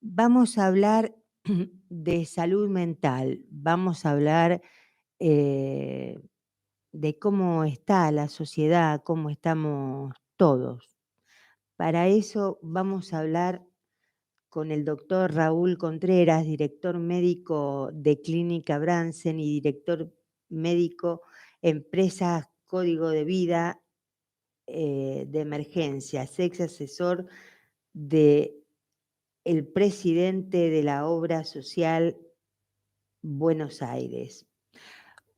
Vamos a hablar de salud mental, vamos a hablar eh, de cómo está la sociedad, cómo estamos todos. Para eso vamos a hablar con el doctor Raúl Contreras, director médico de Clínica Bransen y director médico Empresas Código de Vida de Emergencias, ex asesor de el presidente de la Obra Social Buenos Aires.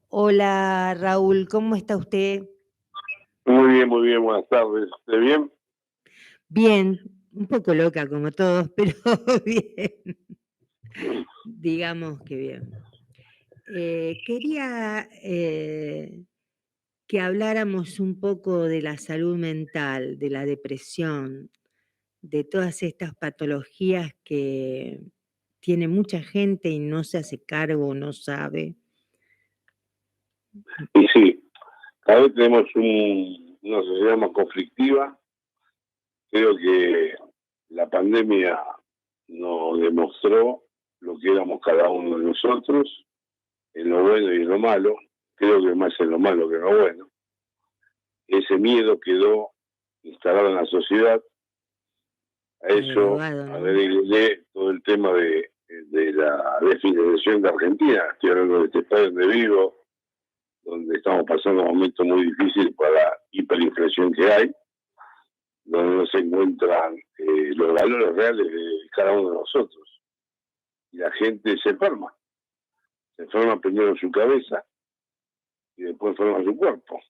Hola Raúl, ¿cómo está usted? Muy bien, buenas tardes. ¿Esté bien? Bien, un poco loca como todos, pero bien. Digamos que bien. Quería que habláramos un poco de la salud mental, de la depresión, de todas estas patologías que tiene mucha gente y no se hace cargo, no sabe. Y sí, cada vez tenemos una sociedad más conflictiva. Creo que la pandemia nos demostró lo que éramos cada uno de nosotros, en lo bueno y en lo malo. Creo que más en lo malo que en lo bueno. Ese miedo quedó instalado en la sociedad. A eso agregué todo el tema de la desfinanciación de Argentina. Estoy hablando de este país donde vivo, donde estamos pasando un momento muy difícil por la hiperinflación que hay, donde no se encuentran los valores reales de cada uno de nosotros. Y la gente se enferma primero en su cabeza y después enferma en su cuerpo.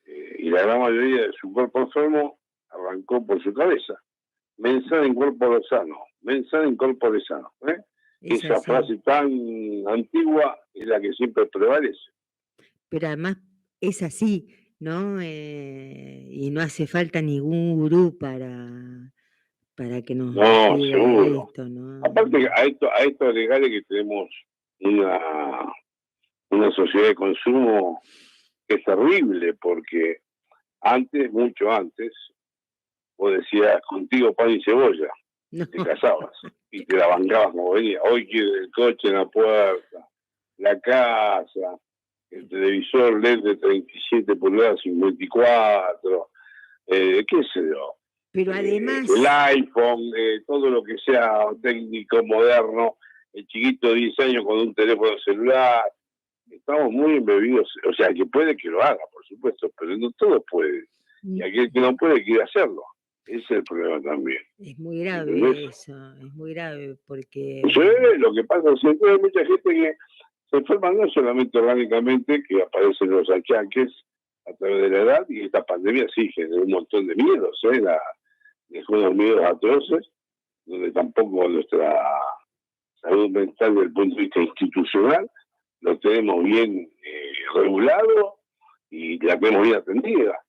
Y la gran mayoría de su cuerpo enfermo arrancó por su cabeza. Mensana in corpore sano, mensana in corpore sano. Esa frase tan antigua es la que siempre prevalece. Pero además es así, ¿no? Y no hace falta ningún gurú para que nos diga esto, ¿no? Aparte, a esto agregarle que tenemos una sociedad de consumo que es terrible, porque antes, mucho antes, vos decías contigo pan y cebolla, te casabas y te la bancabas como venía. Hoy quiere el coche en la puerta, la casa, el televisor LED de 37 pulgadas, 54, qué sé yo. Pero además... el iPhone, todo lo que sea técnico, moderno, el chiquito de 10 años con un teléfono celular. Estamos muy embebidos, o sea, que puede que lo haga, por supuesto, pero no todo puede. Y aquel que no puede quiere hacerlo. Ese es el problema también. Es muy grave eso, es muy grave porque... Sí, lo que pasa es que hay mucha gente que se enferma no solamente orgánicamente, que aparecen los achaques a través de la edad, y esta pandemia sí generó un montón de miedos, dejó unos miedos atroces, donde tampoco nuestra salud mental desde el punto de vista institucional lo tenemos bien regulado y la tenemos bien atendida.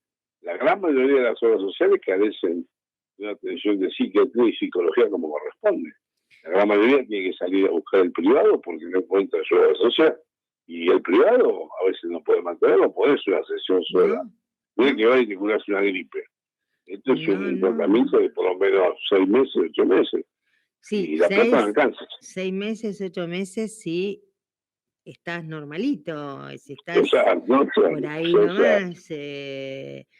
La gran mayoría de las obras sociales carecen de una atención de psiquiatría y psicología como corresponde. La gran mayoría tiene que salir a buscar el privado porque no encuentra su obra social. Y el privado a veces no puede mantenerlo, puede ser una sesión sola. Tiene que va y te curarse una gripe. Esto es un tratamiento de por lo menos 6 meses, 8 meses. Sí, y la plata no alcanza. 6 meses, 8 meses, sí, estás normalito, si estás por ahí nomás.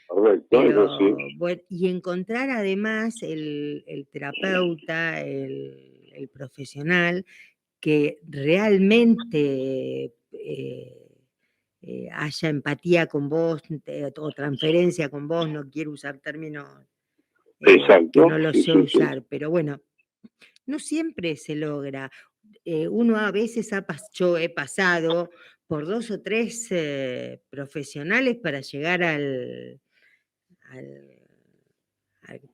Correcto, pero, sí. bueno, y encontrar además el terapeuta, el profesional, que realmente haya empatía con vos o transferencia con vos, no quiero usar términos que no los sé usar, pero bueno, no siempre se logra. Uno a veces yo he pasado por 2 o 3 profesionales para llegar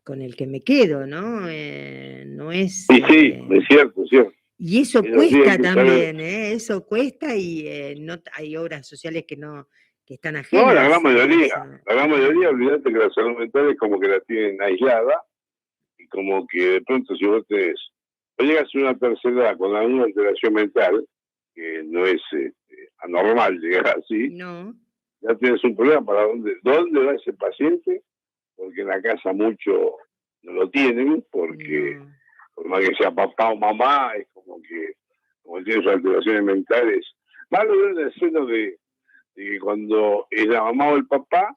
con el que me quedo, ¿no? No es... Sí, es cierto, es cierto. Y eso cuesta también, eso cuesta y no hay obras sociales que están ajenas. No, la gran mayoría, olvídate que la salud mental es como que la tienen aislada y como que de pronto si vos llegas a una tercera edad con alguna alteración mental, que no es anormal llegar así, ya tienes un problema para dónde va ese paciente, porque en la casa mucho no lo tienen, porque por más que sea papá o mamá, es como tiene sus alteraciones mentales. Más lo veo en el seno de que cuando es la mamá o el papá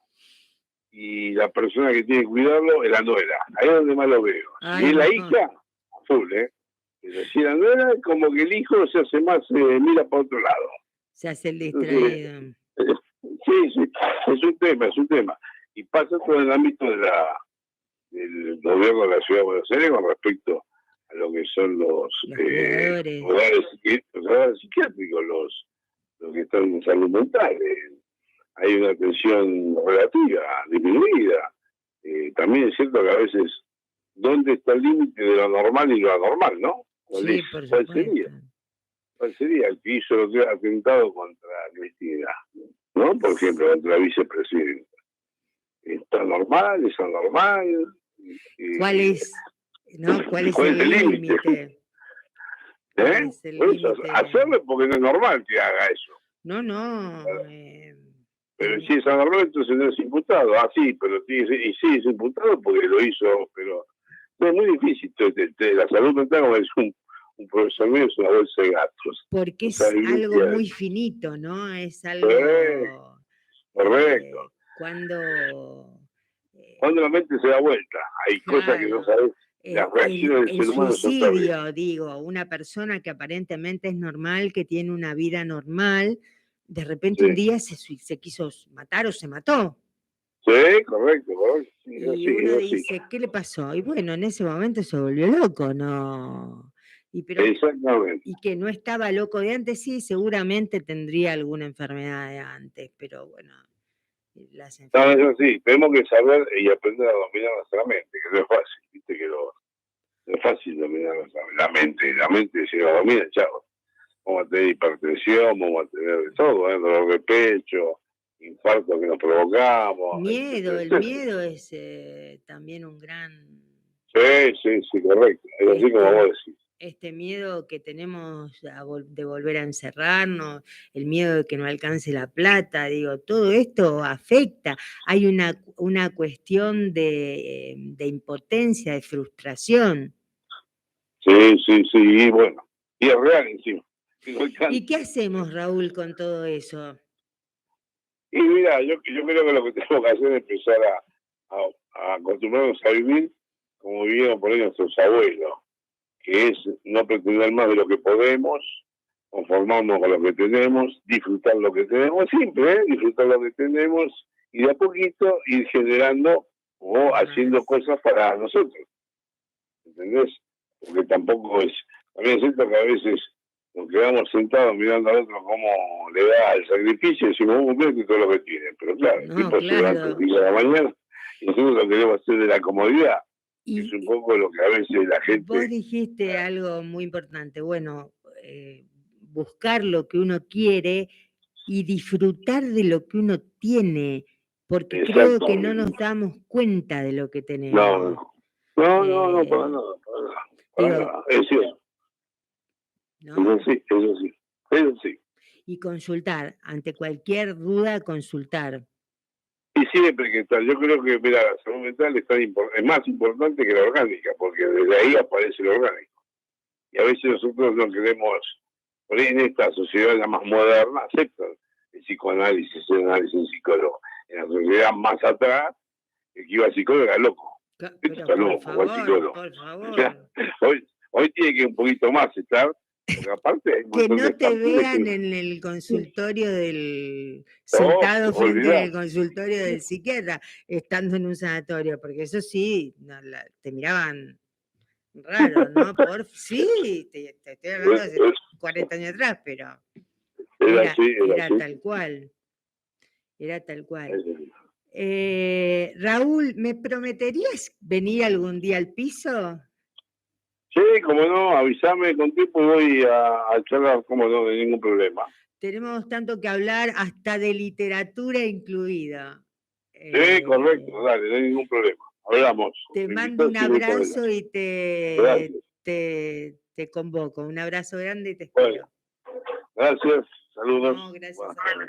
y la persona que tiene que cuidarlo es la nuera. Ahí es donde más lo veo. Si Ay, es la no, hija, a full, ¿eh? Pero si la nuera es como que el hijo se hace más, mira para otro lado. se hace el Entonces, distraído. sí, sí, es un tema, es un tema. Y pasa todo en el ámbito del gobierno de la Ciudad de Buenos Aires con respecto a lo que son los Los cuidadores. hogares psiquiátricos, los que están en salud mental. Hay una atención relativa, disminuida. También es cierto que a veces, ¿dónde está el límite de lo normal y lo anormal, no? Sí, por ¿Cuál sería? supuesto. ¿Cuál sería el que hizo el atentado contra Cristina? ¿No? Por ejemplo, contra la vicepresidenta. ¿Está normal? ¿Es anormal? ¿Cuál Eh, es, no? ¿Cuál es ¿Cuál es el el límite? límite? ¿Cuál ¿Eh? es el Por eso, límite? hacerlo porque no es normal que haga eso. No, no. Pero si es anormal, entonces no es imputado. Ah, sí, pero sí, y sí es imputado porque lo hizo, pero no, es muy difícil. La salud mental, como es un profesor mío, es una bolsa de gatos. Porque O sea, es algo muy finito, ¿no? Es correcto, algo correcto. cuando, Cuando la mente se da vuelta, hay cosas que no claro, sabes. Las reacciones del el ser humano son terribles. suicidio, digo, una persona que aparentemente es normal, que tiene una vida normal, de repente un Sí, día se quiso matar o se mató. sí, correcto, correcto. Sí, es Y así, uno es así. dice, ¿qué le pasó? Y bueno, en ese momento se volvió loco, ¿no? Pero Exactamente. y que no estaba loco de antes, sí, seguramente tendría alguna enfermedad de antes, pero bueno, las No, enfermedades. es así. Tenemos que saber y aprender a dominar nuestra mente, que no es fácil. Viste que no es fácil dominar la mente. La mente, si la domina, chao. Vamos a tener hipertensión, vamos a tener de todo, dolor de pecho, infarto que nos provocamos, etcétera, El etcétera. miedo es también un gran, Sí, sí, sí, correcto. Es así como este, vos decís. este miedo que tenemos de volver a encerrarnos, el miedo de que no alcance la plata, digo, todo esto afecta. Hay una cuestión de impotencia, de frustración. Sí, sí, sí, y bueno, y es real encima, que no ¿Y qué alcance. hacemos, Raúl, con todo eso? Y mira, yo creo que lo que tenemos que hacer es empezar a acostumbrarnos a vivir como vivieron por ahí nuestros abuelos, que es no pretender más de lo que podemos, conformarnos con lo que tenemos, disfrutar lo que tenemos, siempre, disfrutar lo que tenemos y de a poquito ir generando o haciendo Más. cosas para nosotros, ¿entendés? Porque tampoco es, también siento que a veces nos quedamos sentados mirando al otro cómo le da el sacrificio y decimos, mira todo lo que tiene, pero claro, el No, tipo se levanta el claro. día de la mañana y nosotros lo queremos hacer de la comodidad, que es un Y poco lo que a veces la vos gente. dijiste algo muy importante. Bueno, buscar lo que uno quiere y disfrutar de lo que uno tiene, porque creo que no nos Exactamente. damos cuenta de lo que No, tenemos. no, para Eh, nada, para nada, para digo, nada. Es cierto, ¿no? eso sí, eso sí, eso sí. Y consultar, ante cualquier duda, consultar. Y siempre que tal, yo creo que, mira, la salud mental es más importante que la orgánica, porque desde ahí aparece lo orgánico. Y a veces nosotros no queremos, por ahí en esta sociedad ya más moderna, aceptan el psicoanálisis, el análisis en psicólogo. En la sociedad más atrás, el que iba al psicólogo era loco. Esto Pero está loco, va al psicólogo. por O sea, favor. hoy tiene que un poquito más estar, porque aparte hay un Que montón de no te factores vean que. en el consultorio del, Oh, sentado frente olvidar. del consultorio del psiquiatra, estando en un sanatorio, porque eso sí, no, te miraban raro, ¿no? Sí, te estoy hablando de hace 40 años atrás, pero Era así, era era así. tal cual, era tal cual. Sí, Raúl, ¿me prometerías venir algún día al piso? como no, avísame con tiempo y voy a charlar, como no, de ningún problema. Tenemos tanto que hablar, hasta de literatura incluida. Sí, correcto, Eh, dale, no hay ningún problema. Hablamos. Te Me mando invitás un y voy para allá. abrazo y Gracias. te convoco. Un abrazo grande y te Bueno, espero. gracias. Saludos. No, gracias a Bueno. vos.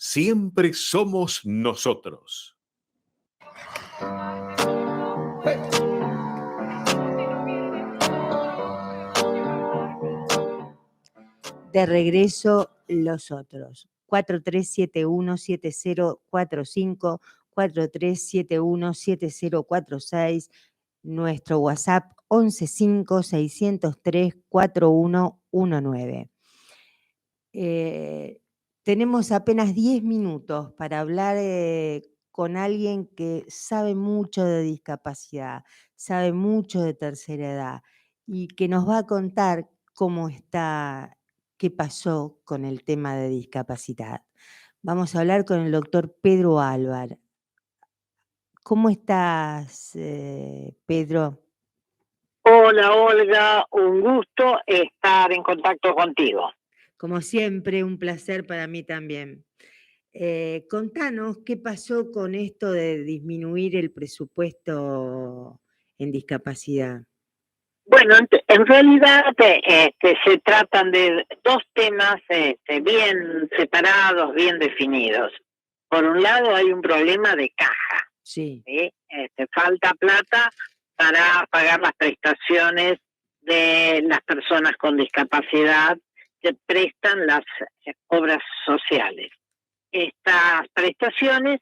Siempre somos nosotros. De regreso, los otros. 4371-7045, 4371-7046, nuestro WhatsApp 115-603-4119. Tenemos apenas 10 minutos para hablar con alguien que sabe mucho de discapacidad, sabe mucho de tercera edad y que nos va a contar cómo está, qué pasó con el tema de discapacidad. Vamos a hablar con el doctor Pedro Álvar. ¿Cómo estás, Pedro? Hola, Olga, un gusto estar en contacto contigo. Como siempre, un placer para mí también. Contanos qué pasó con esto de disminuir el presupuesto en discapacidad. Bueno, en realidad se tratan de dos temas bien separados, bien definidos. Por un lado hay un problema de caja, Sí. ¿sí? Falta plata para pagar las prestaciones de las personas con discapacidad que prestan las obras sociales. Estas prestaciones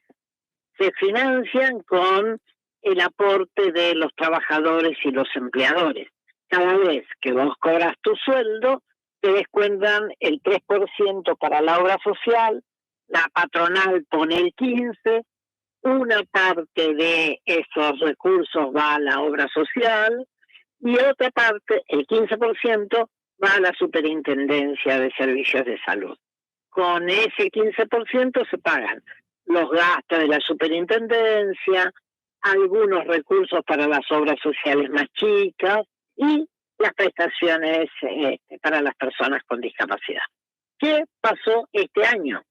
se financian con el aporte de los trabajadores y los empleadores. Cada vez que vos cobras tu sueldo, te descuentan el 3% para la obra social, la patronal pone el 15%, una parte de esos recursos va a la obra social y otra parte, el 15%, va a la Superintendencia de Servicios de Salud. Con ese 15% se pagan los gastos de la superintendencia, algunos recursos para las obras sociales más chicas y las prestaciones para las personas con discapacidad. ¿Qué pasó este año?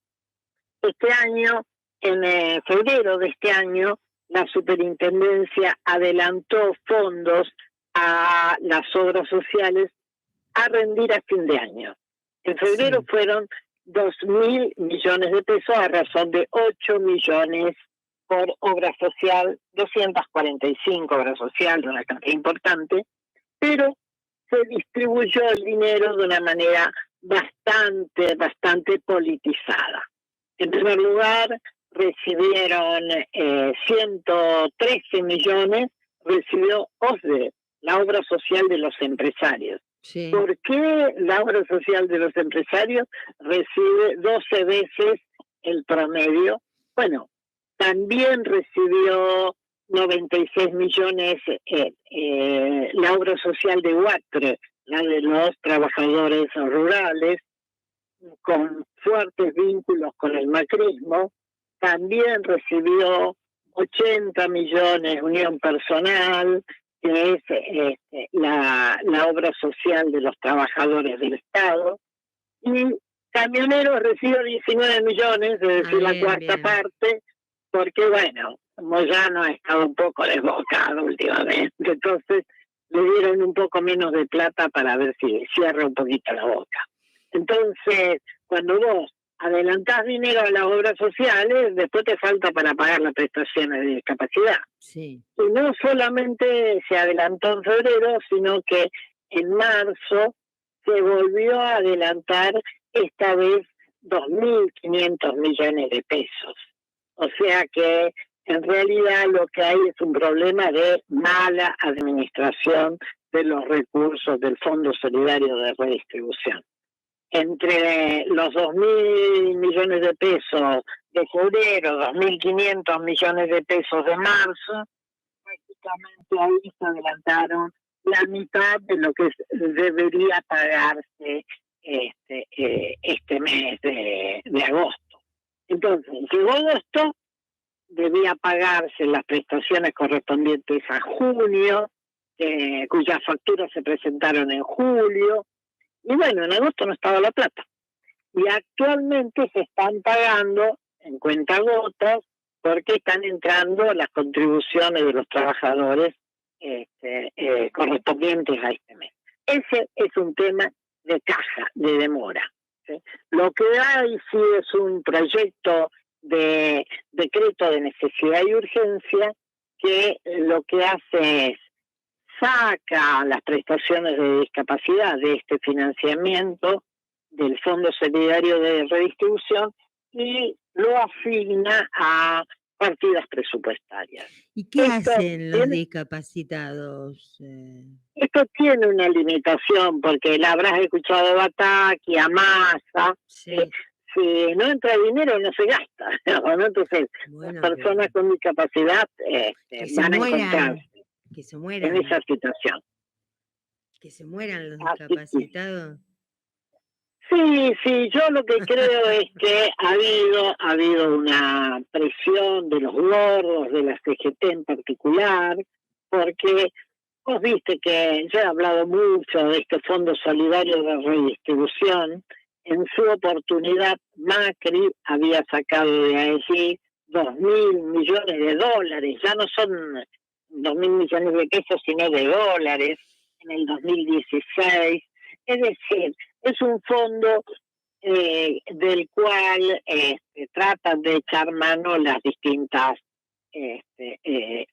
Este año, en febrero de este año, la superintendencia adelantó fondos a las obras sociales a rendir a fin de año. En febrero fueron 2.000 millones de pesos a razón de 8 millones por obra social, 245 obras sociales, una cantidad importante, pero se distribuyó el dinero de una manera bastante politizada. En primer lugar, recibieron 113 millones, recibió OSDE, la obra social de los empresarios. Sí. ¿Por qué la obra social de los empresarios recibe 12 veces el promedio? Bueno, también recibió 96 millones la obra social de UATRE, la de los trabajadores rurales, con fuertes vínculos con el macrismo. También recibió 80 millones Unión Personal, que es la obra social de los trabajadores del Estado, y Camioneros recibió 19 millones, es decir, la cuarta parte, porque bueno, Moyano ha estado un poco desbocado últimamente, entonces le dieron un poco menos de plata para ver si cierra un poquito la boca. Entonces, cuando vos adelantás dinero a las obras sociales, después te falta para pagar las prestaciones de discapacidad. Sí. Y no solamente se adelantó en febrero, sino que en marzo se volvió a adelantar, esta vez 2.500 millones de pesos. O sea que en realidad lo que hay es un problema de mala administración de los recursos del Fondo Solidario de Redistribución. Entre los 2.000 millones de pesos de febrero, 2.500 millones de pesos de marzo, prácticamente ahí se adelantaron la mitad de lo que debería pagarse este mes de agosto. Entonces, llegó agosto, debía pagarse las prestaciones correspondientes a junio, cuyas facturas se presentaron en julio, y bueno, en agosto no estaba la plata. Y actualmente se están pagando en cuentagotas porque están entrando las contribuciones de los trabajadores correspondientes a este mes. Ese es un tema de caja, de demora. ¿sí? Lo que hay sí es un proyecto de decreto de necesidad y urgencia que lo que hace es saca las prestaciones de discapacidad de este financiamiento del Fondo Solidario de Redistribución y lo asigna a partidas presupuestarias. ¿Y qué Esto hacen los tiene, discapacitados? esto tiene una limitación, porque la habrás escuchado a Bataki, a Massa, Sí, si no entra dinero no se gasta, ¿no? Entonces bueno, las personas con discapacidad que se van a mueran, encontrarse que se en mueran, esa situación. que se mueran los Así que discapacitados. sí, yo lo que creo es que ha habido una presión de los gordos, de la CGT en particular, porque vos viste que yo he hablado mucho de este Fondo Solidario de Redistribución. En su oportunidad, Macri había sacado de allí 2.000 millones de dólares, ya no son 2.000 millones de pesos, sino de dólares, en el 2016. Es decir, es un fondo del cual tratan de echar mano las distintas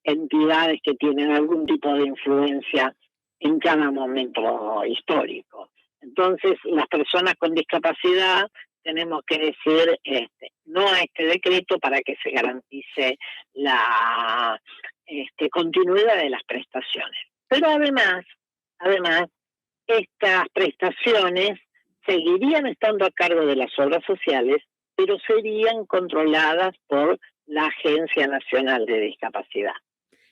entidades que tienen algún tipo de influencia en cada momento histórico. Entonces, las personas con discapacidad tenemos que decir no a este decreto para que se garantice la continuidad de las prestaciones. Pero además, estas prestaciones seguirían estando a cargo de las obras sociales, pero serían controladas por la Agencia Nacional de Discapacidad.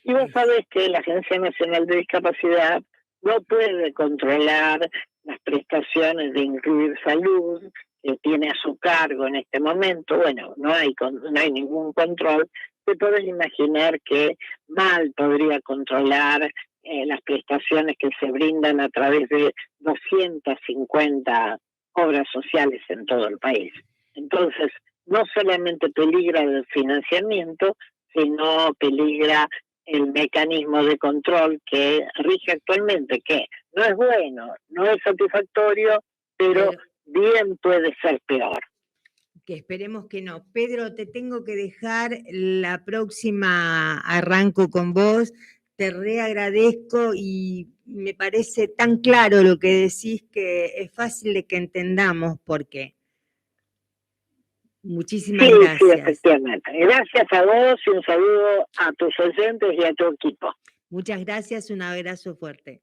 Y vos sabés que la Agencia Nacional de Discapacidad no puede controlar las prestaciones de Incluir Salud, que tiene a su cargo en este momento. Bueno, no hay ningún control. Te podés imaginar que mal podría controlar las prestaciones que se brindan a través de 250 obras sociales en todo el país. Entonces, no solamente peligra el financiamiento, sino peligra el mecanismo de control que rige actualmente, que no es bueno, no es satisfactorio, pero bien puede ser peor. Que esperemos que no. Pedro, te tengo que dejar, la próxima arranco con vos. Te reagradezco y me parece tan claro lo que decís que es fácil de que entendamos por qué. Muchísimas gracias. Sí, efectivamente. Gracias a vos y un saludo a tus oyentes y a tu equipo. Muchas gracias, un abrazo fuerte.